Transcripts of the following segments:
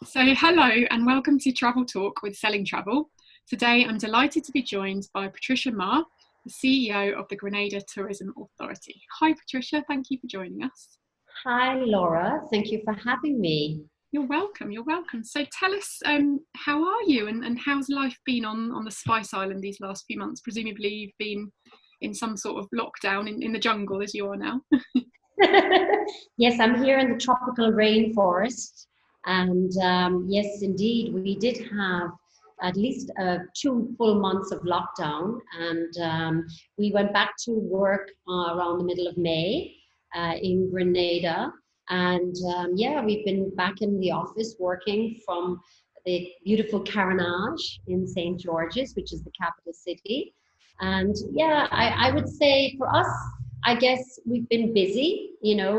So, hello and welcome to Travel Talk with Selling Travel. Today, I'm delighted to be joined by Patricia Maher, the CEO of the Grenada Tourism Authority. Hi, Patricia. Thank you for joining us. Hi, Laura. Thank you for having me. You're welcome. You're welcome. So, tell us, how are you and how's life been on the Spice Island these last few months? Presumably, you've been in some sort of lockdown in the jungle as you are now. Yes, I'm here in the tropical rainforest. And yes, indeed, we did have at least 2 full months of lockdown. And we went back to work around the middle of May in Grenada. And yeah, we've been back in the office working from the beautiful Carenage in St. George's, which is the capital city. And yeah, I would say for us, I guess we've been busy,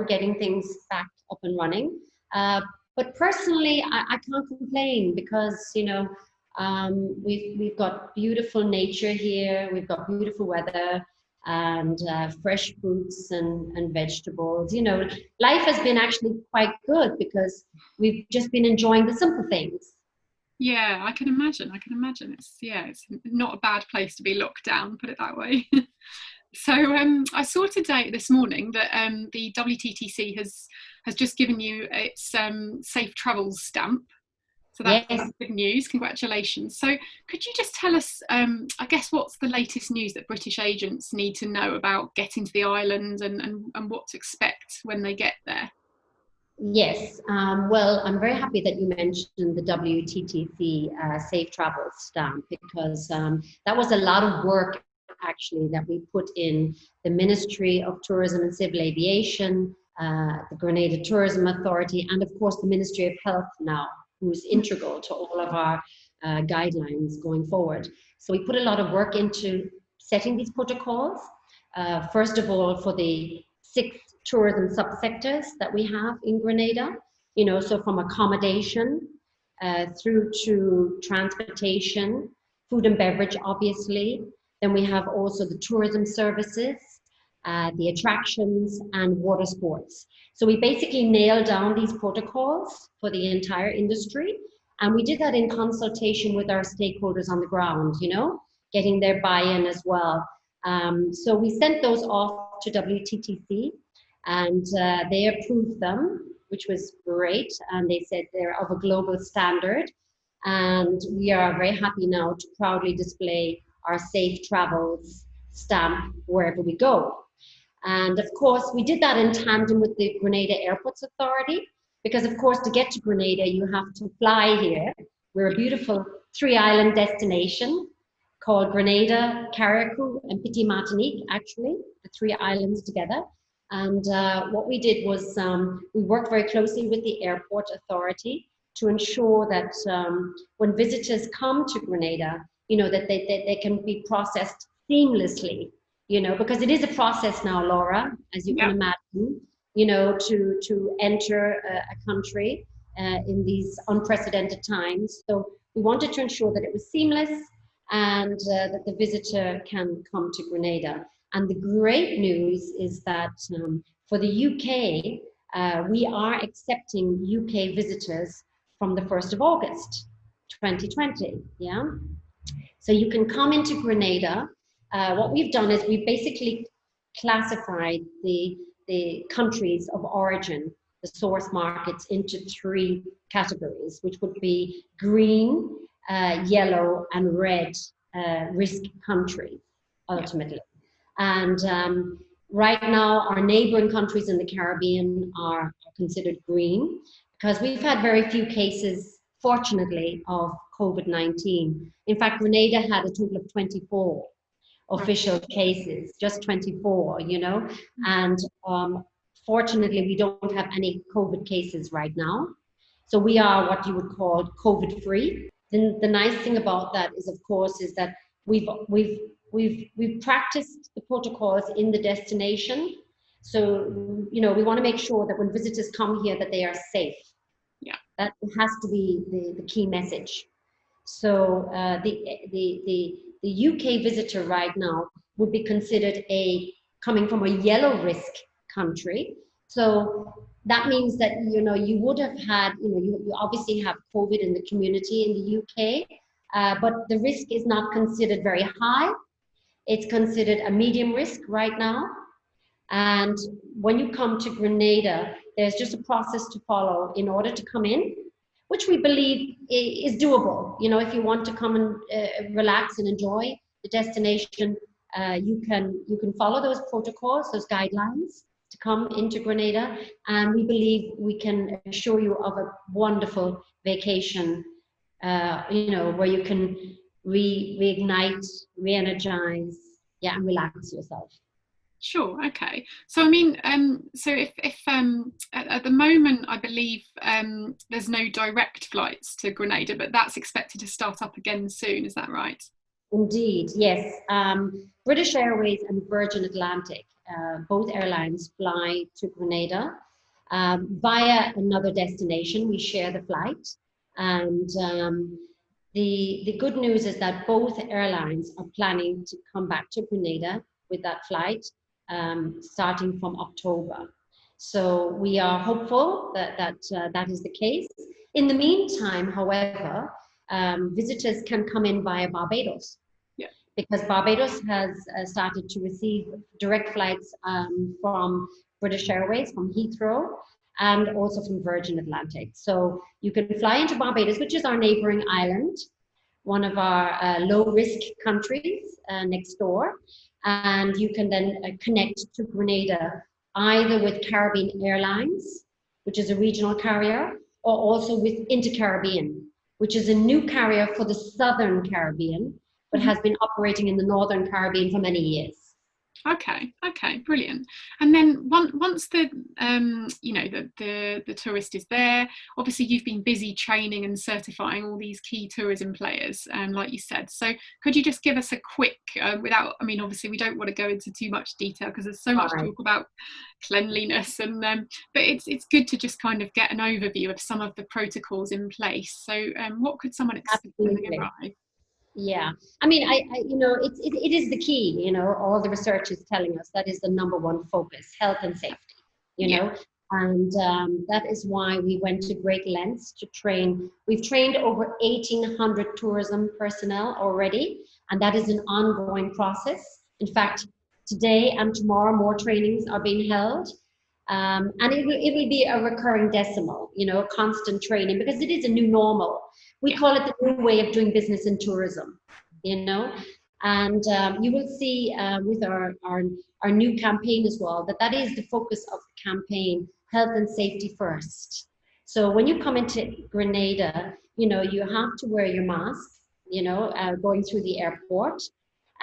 getting things back up and running. Uh, but personally, I can't complain because, we've got beautiful nature here, we've got beautiful weather and fresh fruits and vegetables. Life has been actually quite good because we've just been enjoying the simple things. Yeah, I can imagine. It's not a bad place to be locked down, put it that way. So I saw today, this morning, that the WTTC has just given you its safe travels stamp. So that's Yes. good news. Congratulations. So could you just tell us, I guess, what's the latest news that British agents need to know about getting to the island and what to expect when they get there? Yes, well, I'm very happy that you mentioned the WTTC Safe Travel stamp because that was a lot of work actually that we put in the Ministry of Tourism and Civil Aviation, the Grenada Tourism Authority, and of course the Ministry of Health now, who's integral to all of our guidelines going forward. So we put a lot of work into setting these protocols. First of all, for the 6 tourism subsectors that we have in Grenada, so from accommodation through to transportation, food and beverage, obviously. Then we have also the tourism services, the attractions, and water sports. So we basically nailed down these protocols for the entire industry. And we did that in consultation with our stakeholders on the ground, getting their buy-in as well. So we sent those off to WTTC and they approved them, which was great. And they said they're of a global standard. And we are very happy now to proudly display our safe travels stamp wherever we go. And of course, we did that in tandem with the Grenada Airports Authority, because of course, to get to Grenada, you have to fly here. We're a beautiful 3-island destination called Grenada, Carriacou, and Petit Martinique, actually, the 3 islands together. And what we did was we worked very closely with the airport authority to ensure that when visitors come to Grenada, that they can be processed seamlessly, because it is a process now, Laura, as you can Yeah. imagine, to enter a country in these unprecedented times. So we wanted to ensure that it was seamless and that the visitor can come to Grenada. And the great news is that for the UK, we are accepting UK visitors from the 1st of August, 2020. Yeah. So you can come into Grenada. What we've done is we basically classified the countries of origin, the source markets, into 3 categories, which would be green, yellow, and red risk countries, ultimately. And right now, our neighboring countries in the Caribbean are considered green because we've had very few cases, fortunately, of COVID-19. In fact, Grenada had a total of 24 official cases, just 24, and fortunately, we don't have any COVID cases right now. So we are what you would call COVID-free. Then the nice thing about that is, of course, is that we've practiced the protocols in the destination. So, we want to make sure that when visitors come here that they are safe. Yeah. That has to be the key message. So the UK visitor right now would be considered coming from a yellow risk country, So that means that, you would have had, you obviously have COVID in the community in the UK, but the risk is not considered very high. It's considered a medium risk right now. And when you come to Grenada, there's just a process to follow in order to come in, which we believe is doable. If you want to come and relax and enjoy the destination, you can follow those protocols, those guidelines to come into Grenada, and we believe we can assure you of a wonderful vacation. Where you can reignite, re-energize, yeah, and relax yourself. Sure. Okay. So I mean, so if at the moment, I believe there's no direct flights to Grenada, but that's expected to start up again soon. Is that right? Indeed, yes. British Airways and Virgin Atlantic, both airlines fly to Grenada via another destination. We share the flight, and the good news is that both airlines are planning to come back to Grenada with that flight starting from October. So we are hopeful that is the case. In the meantime, however, visitors can come in via Barbados. Yeah. Because Barbados has started to receive direct flights from British Airways, from Heathrow, and also from Virgin Atlantic. So you can fly into Barbados, which is our neighboring island, one of our low-risk countries next door, and you can then connect to Grenada either with Caribbean Airlines, which is a regional carrier, or also with Intercaribbean, which is a new carrier for the Southern Caribbean, but has been operating in the Northern Caribbean for many years. Okay, brilliant. And then once the the tourist is there, obviously you've been busy training and certifying all these key tourism players, like you said. So could you just give us a quick, obviously we don't want to go into too much detail because there's so much talk about cleanliness, and but it's good to just kind of get an overview of some of the protocols in place. So what could someone expect when they arrive? Yeah, it is the key. All the research is telling us that is the number one focus: health and safety. And that is why we went to great lengths to train. We've trained over 1,800 tourism personnel already, and that is an ongoing process. In fact, today and tomorrow more trainings are being held. And it will be a recurring decimal, constant training, because it is a new normal. We call it the new way of doing business in tourism, and you will see with our new campaign as well, that is the focus of the campaign: health and safety first. So when you come into Grenada, you have to wear your mask, going through the airport,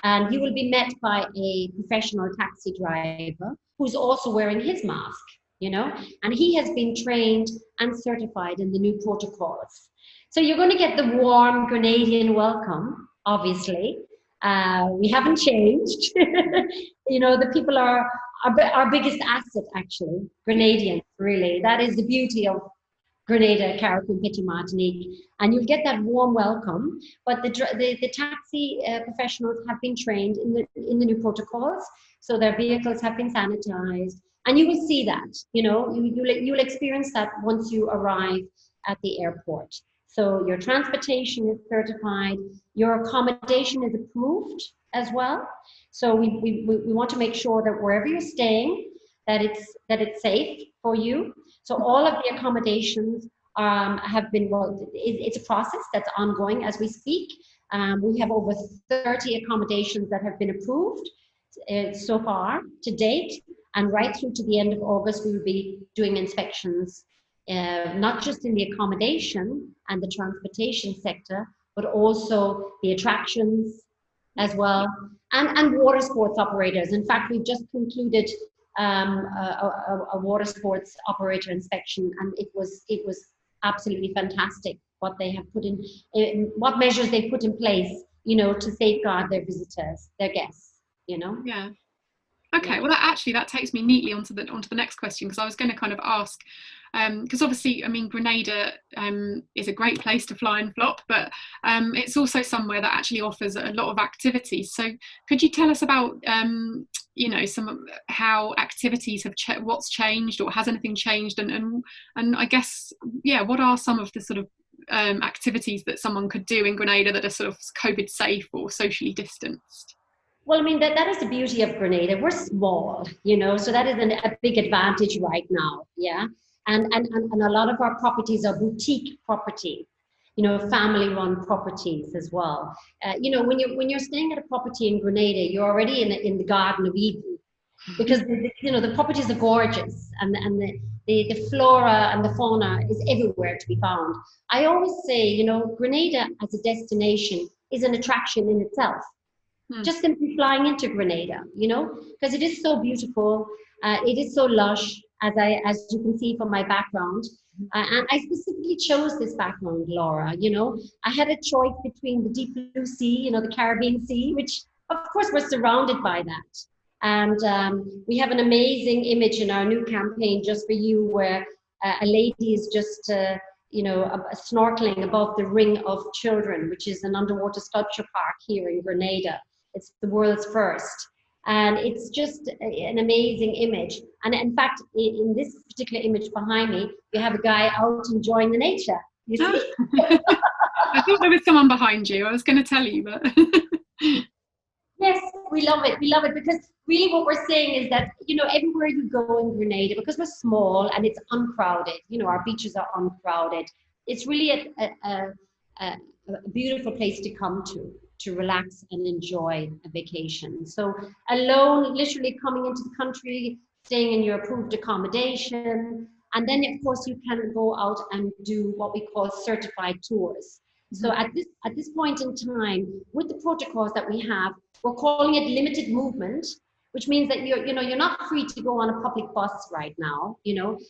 and you will be met by a professional taxi driver who's also wearing his mask, and he has been trained and certified in the new protocols. So you're going to get the warm Grenadian welcome, obviously. We haven't changed. The people are our biggest asset, actually, Grenadians, really. That is the beauty of Grenada, Carriacou, Petit Martinique, and you'll get that warm welcome. But the taxi professionals have been trained in the new protocols, so their vehicles have been sanitized, and you will see that. You'll experience that once you arrive at the airport. So your transportation is certified, your accommodation is approved as well. So we want to make sure that wherever you're staying, that it's safe for you. So all of the accommodations have been, it's a process that's ongoing as we speak. We have over 30 accommodations that have been approved so far to date, and right through to the end of August, we will be doing inspections, not just in the accommodation and the transportation sector, but also the attractions as well, and water sports operators. In fact, we've just concluded a water sports operator inspection, and it was absolutely fantastic what they have put in, what measures they put in place, to safeguard their visitors, their guests. Yeah. Okay, well, that takes me neatly onto the next question, because I was going to kind of ask, because obviously, I mean, Grenada is a great place to fly and flop, but it's also somewhere that actually offers a lot of activities. So, could you tell us about, some how activities have what's changed, or has anything changed, and I guess, yeah, what are some of the sort of activities that someone could do in Grenada that are sort of COVID safe or socially distanced? Well, I mean, that is the beauty of Grenada. We're small, so that is a big advantage right now. Yeah. And a lot of our properties are boutique property, family-run properties as well. When you're staying at a property in Grenada, you're already in the Garden of Eden, because the properties are gorgeous, and the flora and the fauna is everywhere to be found. I always say, Grenada as a destination is an attraction in itself. Just simply flying into Grenada, because it is so beautiful, it is so lush, as you can see from my background. And I specifically chose this background, Laura. I had a choice between the deep blue sea, the Caribbean Sea, which of course we're surrounded by that. And we have an amazing image in our new campaign, Just for You, where a lady is just snorkeling above the Ring of Children, which is an underwater sculpture park here in Grenada. It's the world's first. And it's just an amazing image. And in fact, in this particular image behind me, you have a guy out enjoying the nature. You see? I thought there was someone behind you. I was going to tell you, but... Yes, we love it. We love it, because really what we're saying is that, everywhere you go in Grenada, because we're small and it's uncrowded, our beaches are uncrowded, it's really a beautiful place to come to relax and enjoy a vacation. So alone, literally coming into the country, staying in your approved accommodation, and then of course you can go out and do what we call certified tours. So at this point in time, with the protocols that we have, we're calling it limited movement, which means that you're not free to go on a public bus right now. You don't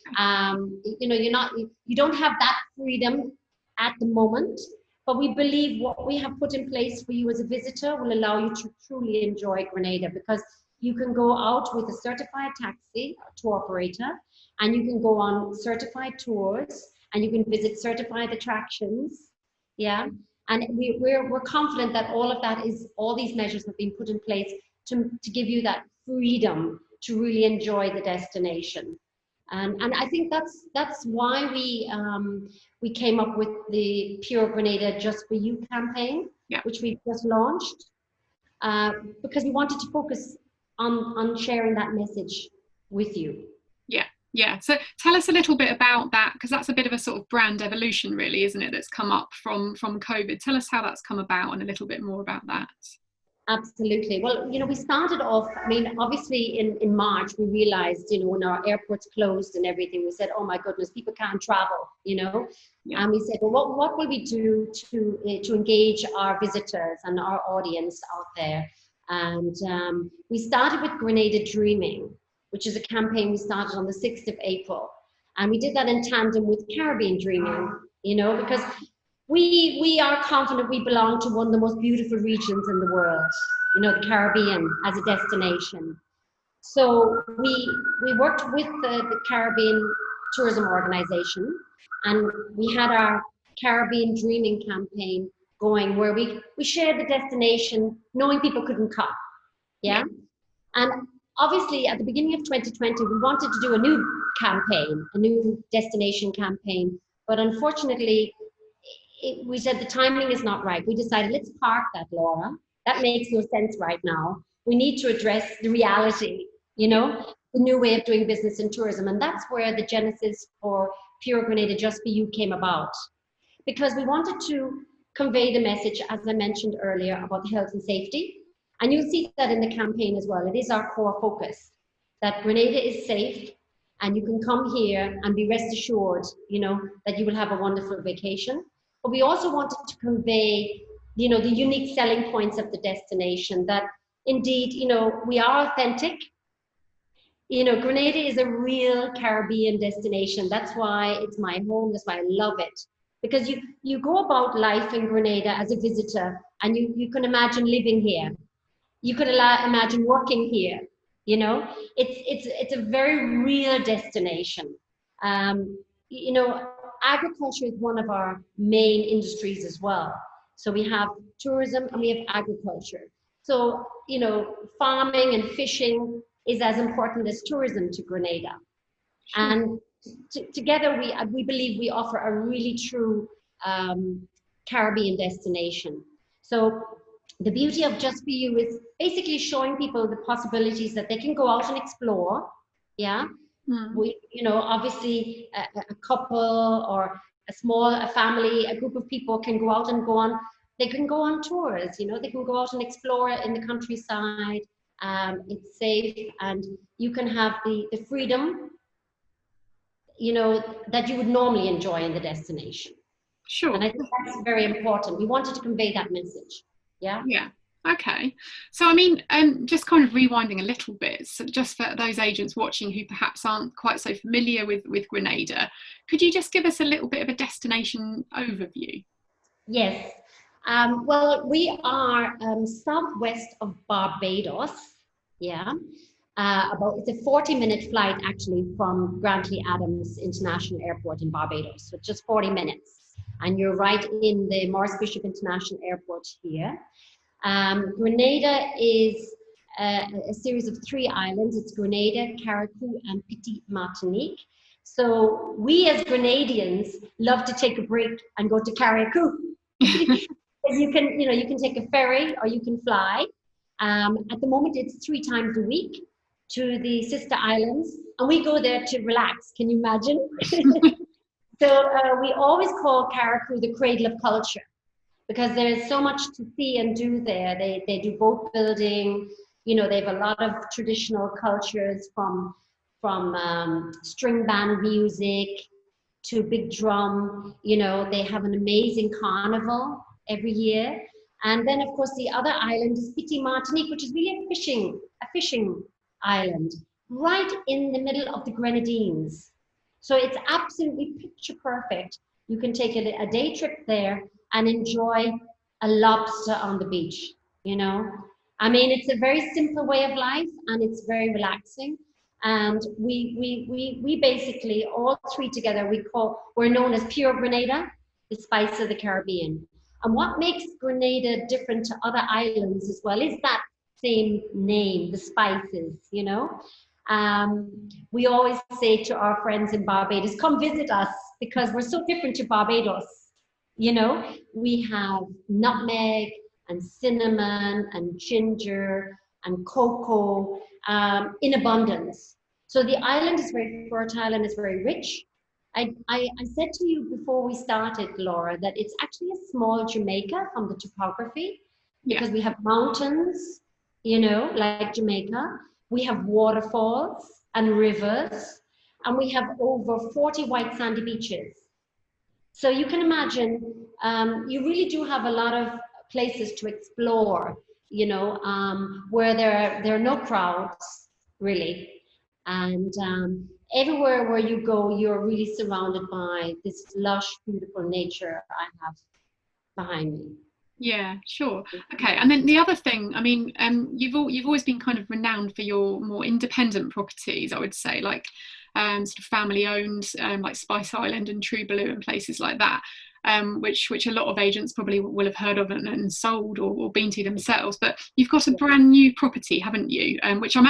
have that freedom at the moment. But we believe what we have put in place for you as a visitor will allow you to truly enjoy Grenada, because you can go out with a certified taxi tour operator, and you can go on certified tours, and you can visit certified attractions. Yeah. And we're confident that all these measures have been put in place to give you that freedom to really enjoy the destination. And I think that's why we came up with the Pure Grenada Just for You campaign, which we've just launched, because we wanted to focus on sharing that message with you. Yeah. So tell us a little bit about that, because that's a bit of a sort of brand evolution, really, isn't it? That's come up from COVID. Tell us how that's come about and a little bit more about that. Absolutely. Well, we started off, I mean, obviously in March, we realized, when our airports closed and everything, we said, oh my goodness, people can't travel, and we said, well, what will we do to engage our visitors and our audience out there? And we started with Grenada Dreaming, which is a campaign we started on the 6th of April. And we did that in tandem with Caribbean Dreaming, because we are confident we belong to one of the most beautiful regions in the world, the Caribbean as a destination. So we worked with the Caribbean Tourism Organization, and we had our Caribbean Dreaming campaign going, where we shared the destination, knowing people couldn't come. Yeah. And obviously, at the beginning of 2020, we wanted to do a new campaign, a new destination campaign. But unfortunately, we said the timing is not right. We decided, let's park that, Laura. That makes no sense right now. We need to address the reality, the new way of doing business in tourism. And that's where the genesis for Pure Grenada Just for You came about. Because we wanted to convey the message, as I mentioned earlier, about health and safety. And you'll see that in the campaign as well. It is our core focus, that Grenada is safe, and you can come here and be rest assured, that you will have a wonderful vacation. But we also wanted to convey, the unique selling points of the destination, that indeed, we are authentic. Grenada is a real Caribbean destination. That's why it's my home. That's why I love it. Because you go about life in Grenada as a visitor, and you can imagine living here. You could imagine working here. You know, it's a very real destination. You know, agriculture is one of our main industries as well. So we have tourism and we have agriculture. So, you know, farming and fishing is as important as tourism to Grenada. Sure. And together we believe we offer a really true Caribbean destination. So the beauty of Just For You is basically showing people the possibilities that they can go out and explore. Yeah, Mm. we, you know, obviously a couple or a family, a group of people can go out and they can go on tours, you know, they can go out and explore in the countryside. It's safe and you can have the freedom, you know, that you would normally enjoy in the destination. And Sure. I think that's very important. We wanted to convey that message. Yeah. Yeah. Okay. So, I mean, just kind of rewinding a little bit, so just for those agents watching who perhaps aren't quite so familiar with Grenada, could you just give us a little bit of a destination overview? Yes. Well, we are southwest of Barbados. Yeah. It's a 40-minute flight actually from Grantley Adams International Airport in Barbados. So just 40 minutes. And you're right in the Maurice Bishop International Airport here. Grenada is a series of 3 islands. It's Grenada, Carriacou, and Petite Martinique. So we as Grenadians love to take a break and go to Carriacou. You can take a ferry or you can fly. At the moment, it's 3 times a week to the sister islands, and we go there to relax. Can you imagine? So we always call Carriacou the cradle of culture because there is so much to see and do there. They do boat building. You know, they have a lot of traditional cultures from string band music to big drum. You know, they have an amazing carnival every year. And then, of course, the other island is Petite Martinique, which is really a fishing island, right in the middle of the Grenadines. So it's absolutely picture perfect. You can take a day trip there and enjoy a lobster on the beach, you know. I mean, it's a very simple way of life and it's very relaxing. And we basically, all 3 together, we're known as Pure Grenada, the spice of the Caribbean. And what makes Grenada different to other islands as well is that same name, the spices, you know. We always say to our friends in Barbados, come visit us because we're so different to Barbados. You know, we have nutmeg and cinnamon and ginger and cocoa in abundance. So the island is very fertile and is very rich. I said to you before we started, Laura, that it's actually a small Jamaica from the topography Yeah. because we have mountains, you know, like Jamaica. We have waterfalls and rivers, and we have over 40 white sandy beaches. So you can imagine, you really do have a lot of places to explore, you know, where there are no crowds, really. And everywhere where you go, you're really surrounded by this lush, beautiful nature I have behind me. Yeah, sure. Okay, and then the other thing, I mean, you've always been kind of renowned for your more independent properties, I would say, like sort of family owned, like Spice Island and True Blue and places like that, which a lot of agents probably will have heard of and sold or been to themselves. But you've got a brand new property, haven't you? Which I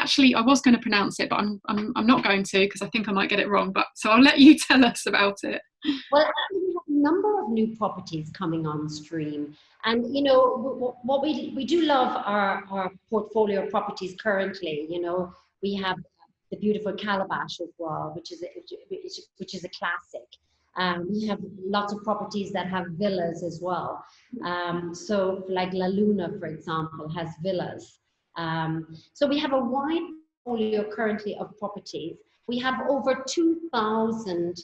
was going to pronounce it, but I'm not going to because I think I might get it wrong. But so I'll let you tell us about it. Well, we have a number of new properties coming on stream. And, you know, what we do love our portfolio of properties currently. You know, we have the beautiful Calabash as well, which is a classic. We have lots of properties that have villas as well. So like La Luna, for example, has villas. So we have a wide portfolio currently of properties. We have over 2,000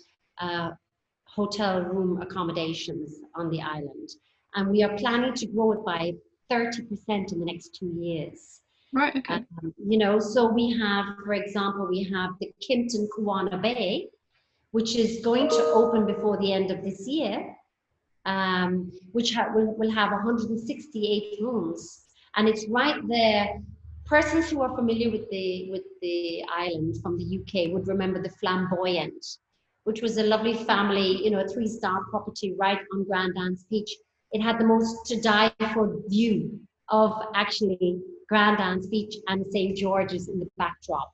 hotel room accommodations on the island. And we are planning to grow it by 30% in the next 2 years. Right, okay. You know, so we have, for example, we have the Kimpton Kuwana Bay, which is going to open before the end of this year, which will have 168 rooms. And it's right there, persons who are familiar with the island from the UK would remember the Flamboyant, which was a lovely family, you know, a 3-star property right on Grand Anse Beach. It had the most to die for view of actually Grand Anse Beach and St. George's in the backdrop.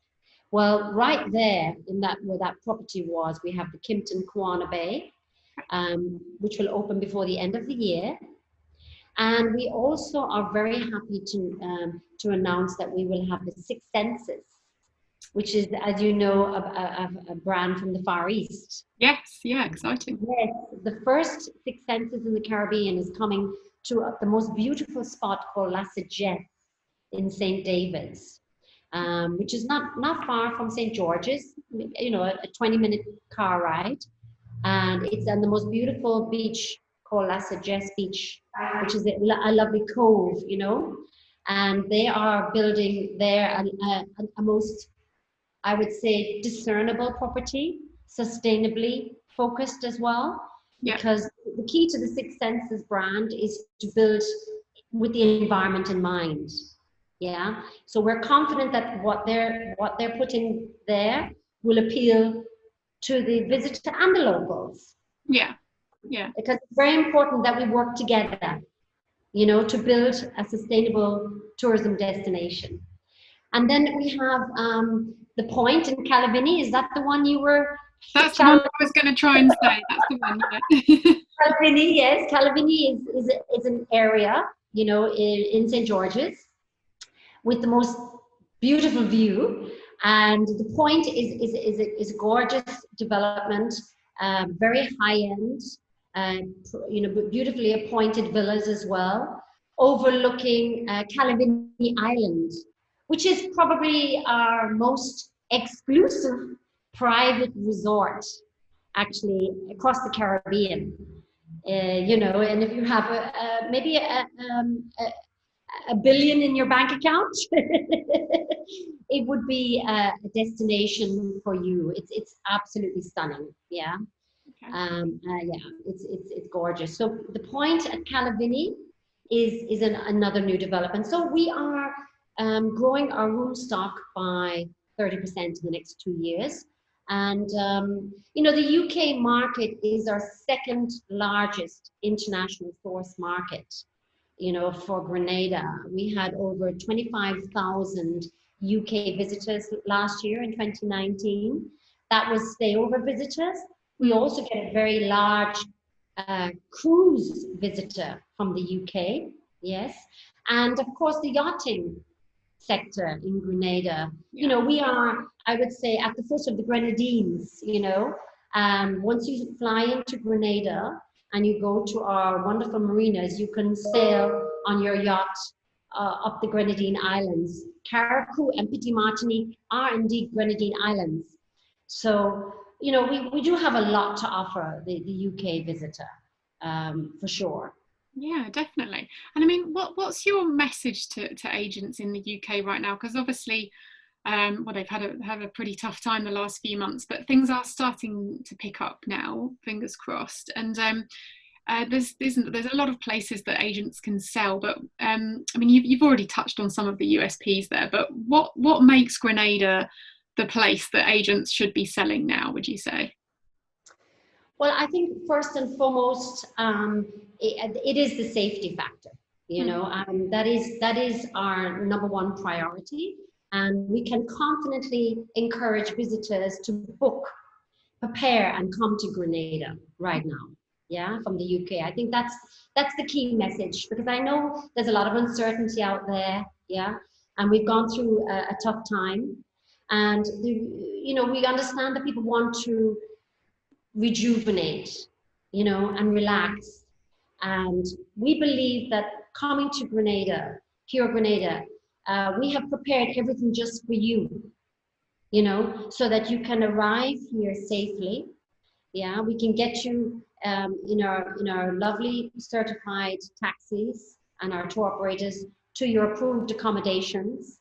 Well, right there in that where that property was, we have the Kimpton Kwana Bay, which will open before the end of the year. And we also are very happy to announce that we will have the Six Senses, which is, as you know, a brand from the Far East. Yes, yeah, exciting. Yes, the first Six Senses in the Caribbean is coming to the most beautiful spot called La Sagesse in St. David's, which is not far from St. George's, you know, a 20-minute car ride. And it's on the most beautiful beach called La Sagesse Beach, which is a lovely cove, you know. And they are building there a most, I would say, discernible property, sustainably focused as well. Yeah. Because the key to the Six Senses brand is to build with the environment in mind. Yeah. So we're confident that what they're putting there will appeal to the visitor and the locals. Yeah. Yeah. Because it's very important that we work together, you know, to build a sustainable tourism destination. And then we have the Point in Calavini. Is that the one you were? That's the one I was going to try and say. That's the one. Yeah. Calavini, yes. Calavini is an area, you know, in St. George's with the most beautiful view. And the Point is a gorgeous development, very high end, you know, beautifully appointed villas as well, overlooking Calavini Island, which is probably our most exclusive private resort, actually, across the Caribbean. You know, and if you have maybe a billion in your bank account, it would be a destination for you. It's absolutely stunning. Yeah. Okay. Yeah, it's gorgeous. So the Point at Calavini is another new development. So we are growing our room stock by 30% in the next 2 years. And, you know, the UK market is our second largest international source market, you know, for Grenada. We had over 25,000 UK visitors last year in 2019. That was stayover visitors. We also get a very large cruise visitor from the UK, yes. And of course, the yachting sector in Grenada. You know, we are, I would say, at the foot of the Grenadines, you know. Once you fly into Grenada and you go to our wonderful marinas, you can sail on your yacht up the Grenadine Islands. Carriacou and Petit Martinique are indeed Grenadine Islands. So, you know, we do have a lot to offer the UK visitor, for sure. Yeah, definitely. And I mean, what's your message to agents in the UK right now? Because obviously, well, they've had a pretty tough time the last few months, but things are starting to pick up now, fingers crossed. And there's a lot of places that agents can sell, but I mean, you've already touched on some of the USPs there, but what makes Grenada the place that agents should be selling now, would you say? Well, I think first and foremost, it is the safety factor. You know, that is our number one priority, and we can confidently encourage visitors to book, prepare, and come to Grenada right now. Yeah, from the UK. I think that's the key message, because I know there's a lot of uncertainty out there. Yeah, and we've gone through a tough time, and you know, we understand that people want to rejuvenate, you know, and relax. And we believe that coming to Grenada, Pure Grenada, we have prepared everything just for you, you know, so that you can arrive here safely. Yeah, we can get you in our lovely certified taxis and our tour operators to your approved accommodations.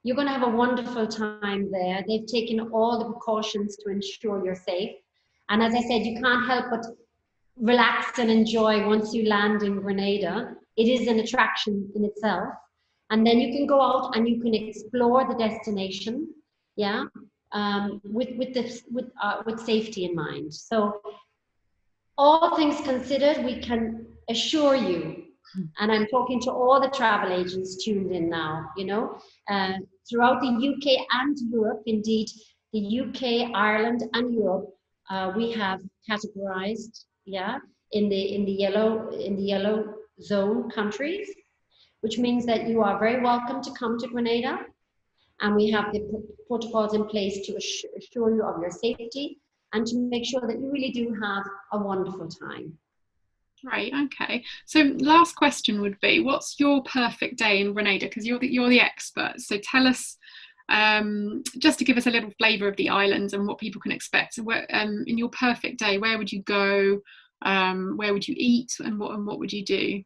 You're going to have a wonderful time there. They've taken all the precautions to ensure you're safe. And as I said, you can't help but relax and enjoy once you land in Grenada. It is an attraction in itself. And then you can go out and you can explore the destination, yeah, with safety in mind. So all things considered, we can assure you, and I'm talking to all the travel agents tuned in now, uh, throughout the UK and Europe, indeed, the UK, Ireland, and Europe, we have categorized, yeah, in the yellow zone countries, which means that you are very welcome to come to Grenada, and we have the protocols in place to assure you of your safety and to make sure that you really do have a wonderful time. Right. Okay. So, last question would be, what's your perfect day in Grenada? Because you're the expert. So, tell us, just to give us a little flavour of the islands and what people can expect. So, in your perfect day, where would you go? Where would you eat? And what would you do?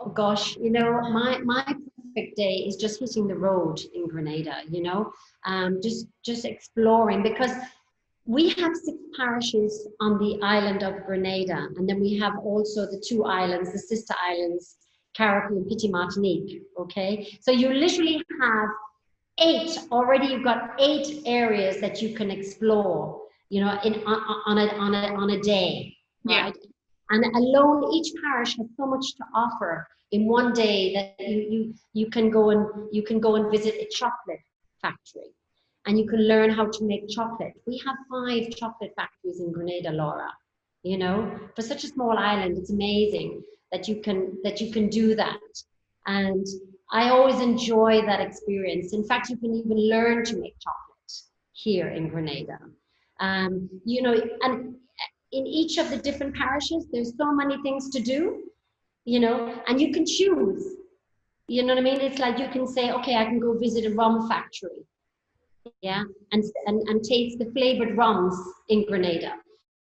Oh gosh, my perfect day is just hitting the road in Grenada, just exploring, because we have 6 parishes on the island of Grenada, and then we have also the 2 islands, the sister islands, Carriacou and Petit Martinique. Okay, so you literally have 8 already. You've got 8 areas that you can explore, on a day, Yeah. right? And alone, each parish has so much to offer in one day that you can go and visit a chocolate factory, and you can learn how to make chocolate. We have 5 chocolate factories in Grenada, Laura. For such a small island, it's amazing that you can do that. And I always enjoy that experience. In fact, you can even learn to make chocolate here in Grenada. And in each of the different parishes, there's so many things to do, and you can choose. You know what I mean? It's like you can say, okay, I can go visit a rum factory, yeah, and taste the flavored rums in Grenada.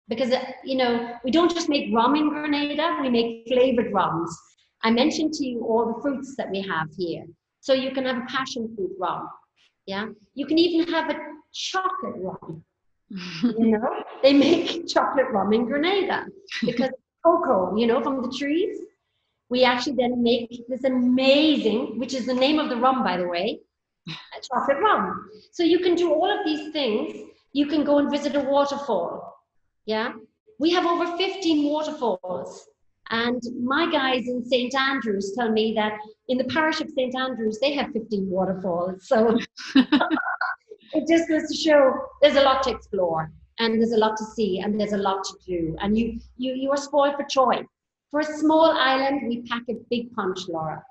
Because, we don't just make rum in Grenada, we make flavored rums. I mentioned to you all the fruits that we have here. So you can have a passion fruit rum, yeah? You can even have a chocolate rum. They make chocolate rum in Grenada because cocoa, from the trees. We actually then make this amazing, which is the name of the rum, by the way, a chocolate rum. So you can do all of these things. You can go and visit a waterfall. Yeah, we have over 15 waterfalls. And my guys in St. Andrews tell me that in the parish of St. Andrews, they have 15 waterfalls. So it just goes to show there's a lot to explore, and there's a lot to see, and there's a lot to do. And you are spoiled for choice. For a small island, we pack a big punch, Laura.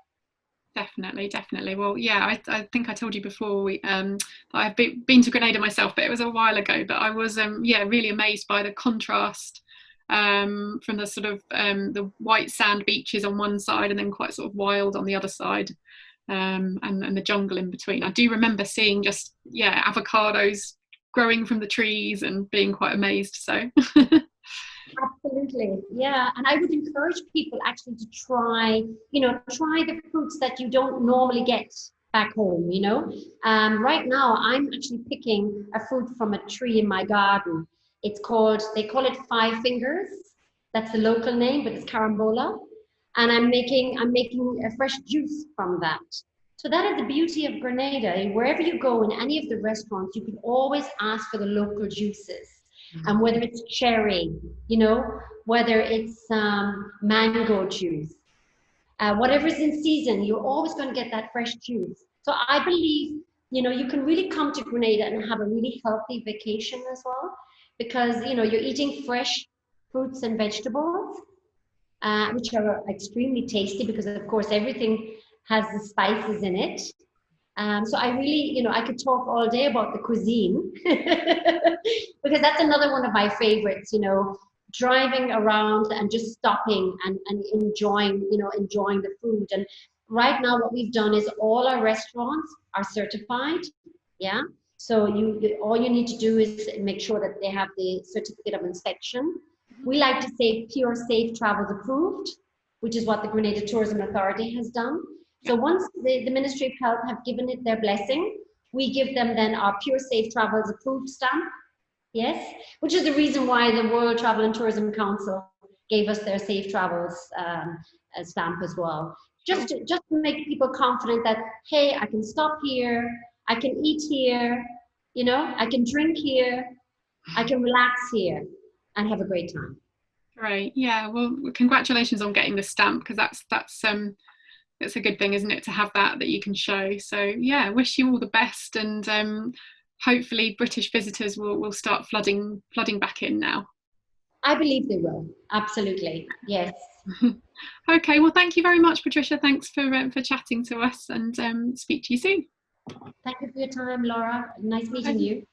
Definitely. Well, yeah, I think I told you before I've been to Grenada myself, but it was a while ago. But I was really amazed by the contrast from the sort of the white sand beaches on one side and then quite sort of wild on the other side, and the jungle in between. I do remember seeing just avocados growing from the trees and being quite amazed. So. Absolutely. Yeah. And I would encourage people actually to try the fruits that you don't normally get back home, Right now, I'm actually picking a fruit from a tree in my garden. They call it 5 fingers. That's the local name, but it's carambola. And I'm making a fresh juice from that. So that is the beauty of Grenada. Wherever you go in any of the restaurants, you can always ask for the local juices. And whether it's cherry, whether it's mango juice, whatever is in season, you're always going to get that fresh juice. So I believe, you can really come to Grenada and have a really healthy vacation as well, because, you're eating fresh fruits and vegetables, which are extremely tasty because, of course, everything has the spices in it. So I really, I could talk all day about the cuisine because that's another one of my favorites, driving around and just stopping and enjoying the food. And right now what we've done is all our restaurants are certified. Yeah. So all you need to do is make sure that they have the certificate of inspection. We like to say pure safe travels approved, which is what the Grenada Tourism Authority has done. So once the Ministry of Health have given it their blessing, we give them then our Pure Safe Travels approved stamp, yes, which is the reason why the World Travel and Tourism Council gave us their Safe Travels stamp as well, just to make people confident that, hey, I can stop here, I can eat here, you know, I can drink here, I can relax here and have a great time. Great. Yeah. Well, congratulations on getting the stamp, because it's a good thing, isn't it, to have that you can show. So yeah, wish you all the best, and hopefully British visitors will start flooding back in now. I believe they will. Absolutely. Yes. Okay. Well, thank you very much, Patricia. Thanks for chatting to us, and speak to you soon. Thank you for your time, Laura. Nice meeting Okay. you.